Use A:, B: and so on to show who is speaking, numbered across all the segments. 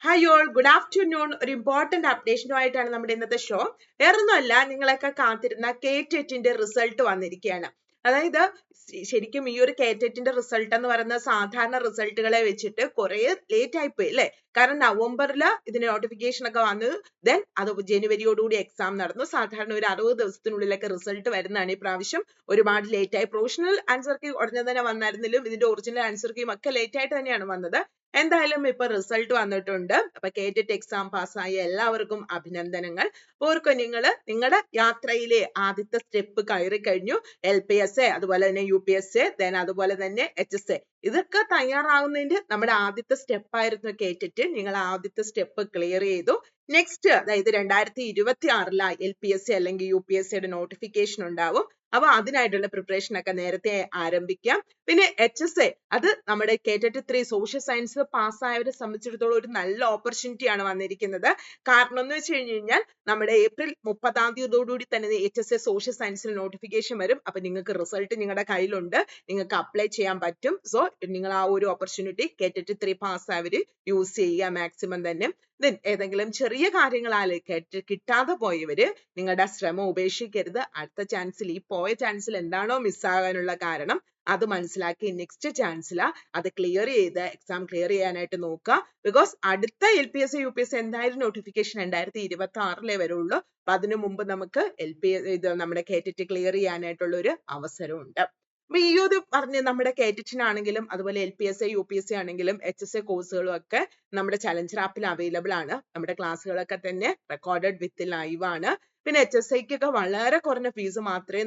A: Hi all, good afternoon. ഒരു important അപ്ഡേഷനുമായിട്ടാണ് നമ്മുടെ ഇന്നത്തെ ഷോ. വേറൊന്നുമല്ല, നിങ്ങളൊക്കെ കാത്തിരുന്ന കേറ്റെറ്റിന്റെ റിസൾട്ട് വന്നിരിക്കുകയാണ്. അതായത് ശരിക്കും ഈ ഒരു കേറ്റെറ്റിന്റെ റിസൾട്ട് എന്ന് പറയുന്ന സാധാരണ റിസൾട്ടുകളെ വെച്ചിട്ട് കുറെ ലേറ്റ് ആയിപ്പോയി അല്ലേ? കാരണം നവംബറിൽ ഇതിന് നോട്ടിഫിക്കേഷൻ ഒക്കെ വന്നു, ദെൻ അത് ജനുവരിയോടുകൂടി എക്സാം നടന്നു. സാധാരണ ഒരു 60 ദിവസത്തിനുള്ളിലൊക്കെ റിസൾട്ട് വരുന്നതാണ്. ഈ പ്രാവശ്യം ഒരുപാട് ലേറ്റ് ആയി. പ്രൊഫഷണൽ ആൻസർ കീ ഉടനെ തന്നെ വന്നായിരുന്നെങ്കിലും ഇതിന്റെ ഒറിജിനൽ ആൻസർ കീയും ഒക്കെ ലേറ്റ് ആയിട്ട് തന്നെയാണ് വന്നത്. എന്തായാലും ഇപ്പൊ റിസൾട്ട് വന്നിട്ടുണ്ട്. അപ്പൊ കേറ്ററ്റ് എക്സാം പാസ്സായ എല്ലാവർക്കും അഭിനന്ദനങ്ങൾ. ഓർക്കോ, നിങ്ങളുടെ യാത്രയിലെ ആദ്യത്തെ സ്റ്റെപ്പ് കയറി കഴിഞ്ഞു. LPSA, അതുപോലെ തന്നെ UPSA, ദെൻ അതുപോലെ തന്നെ HSA. ഇതൊക്കെ തയ്യാറാവുന്നതിന്റെ നമ്മുടെ ആദ്യത്തെ സ്റ്റെപ്പ് ആയിരുന്നു കേറ്ററ്റ്. നിങ്ങൾ ആദ്യത്തെ സ്റ്റെപ്പ് ക്ലിയർ ചെയ്തു. നെക്സ്റ്റ്, അതായത് 2026 LPSA അല്ലെങ്കിൽ UPSA നോട്ടിഫിക്കേഷൻ ഉണ്ടാവും. അപ്പൊ അതിനായിട്ടുള്ള പ്രിപ്പറേഷൻ ഒക്കെ നേരത്തെ ആരംഭിക്കാം. പിന്നെ HSA, അത് നമ്മുടെ കേറ്ററ്റ് 3 സോഷ്യൽ സയൻസ് പാസ്സായവരെ സംബന്ധിച്ചിടത്തോളം ഒരു നല്ല ഓപ്പർച്യൂണിറ്റി ആണ് വന്നിരിക്കുന്നത്. കാരണം എന്ന് വെച്ച് കഴിഞ്ഞാൽ നമ്മുടെ ഏപ്രിൽ 30-ാം തീയതിയോടുകൂടി തന്നെ HSA സോഷ്യൽ സയൻസിൽ നോട്ടിഫിക്കേഷൻ വരും. അപ്പൊ നിങ്ങൾക്ക് റിസൾട്ട് നിങ്ങളുടെ കയ്യിലുണ്ട്, നിങ്ങൾക്ക് അപ്ലൈ ചെയ്യാൻ പറ്റും. സോ നിങ്ങൾ ആ ഒരു ഓപ്പർച്യൂണിറ്റി കേറ്ററ്റ് 3 പാസ്സായവര് യൂസ് ചെയ്യുക മാക്സിമം തന്നെ. ദെൻ ഏതെങ്കിലും ചെറിയ കാര്യങ്ങളാൽ കിട്ടാതെ പോയവര് നിങ്ങളുടെ ശ്രമം ഉപേക്ഷിക്കരുത്. അടുത്ത ചാൻസിൽ, ഈ പോയ ചാൻസിൽ എന്താണോ മിസ്സാകാനുള്ള കാരണം അത് മനസ്സിലാക്കി നെക്സ്റ്റ് ചാൻസിൽ അത് ക്ലിയർ ചെയ്ത് എക്സാം ക്ലിയർ ചെയ്യാനായിട്ട് നോക്കുക. ബിക്കോസ് അടുത്ത LPSA UPSA എന്തായാലും നോട്ടിഫിക്കേഷൻ 2026 വരുള്ളൂ. അപ്പൊ അതിനു മുമ്പ് നമുക്ക് നമ്മുടെ കേറ്ററ്റ് ക്ലിയർ ചെയ്യാനായിട്ടുള്ള ഒരു അവസരമുണ്ട്. അപ്പൊ ഈ ഒരു പറഞ്ഞ നമ്മുടെ കേറ്ററ്റിനാണെങ്കിലും അതുപോലെ LPSA UPSA ആണെങ്കിലും HSA കോഴ്സുകളും ഒക്കെ നമ്മുടെ ചലഞ്ചർ ആപ്പിൽ അവൈലബിൾ ആണ്. നമ്മുടെ ക്ലാസ്സുകളൊക്കെ തന്നെ റെക്കോർഡഡ് വിത്ത് ലൈവ് ആണ്. പിന്നെ HSAക്കൊക്കെ വളരെ കുറഞ്ഞ ഫീസ് മാത്രമേ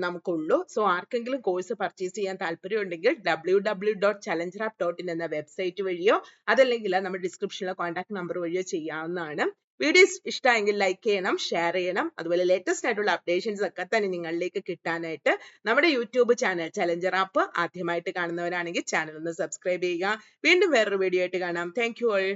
A: നമുക്കുള്ളൂ. സോ ആർക്കെങ്കിലും കോഴ്സ് പർച്ചേസ് ചെയ്യാൻ താല്പര്യം ഉണ്ടെങ്കിൽ www.challengerApp.in എന്ന വെബ്സൈറ്റ് വഴിയോ അതല്ലെങ്കിൽ നമ്മുടെ ഡിസ്ക്രിപ്ഷനിലെ കോൺടാക്ട് നമ്പർ വഴിയോ ചെയ്യാവുന്നതാണ്. വീഡിയോസ് ഇഷ്ടമായെങ്കിൽ ലൈക്ക് ചെയ്യണം, ഷെയർ ചെയ്യണം. അതുപോലെ ലേറ്റസ്റ്റ് ആയിട്ടുള്ള അപ്ഡേഷൻസ് ഒക്കെ തന്നെ നിങ്ങളിലേക്ക് കിട്ടാനായിട്ട് നമ്മുടെ യൂട്യൂബ് ചാനൽ ചലഞ്ചർ ആപ്പ് ആദ്യമായിട്ട് കാണുന്നവരാണെങ്കിൽ ചാനൽ ഒന്ന് സബ്സ്ക്രൈബ് ചെയ്യുക. വീണ്ടും വേറൊരു വീഡിയോ ആയിട്ട് കാണാം. Thank you all.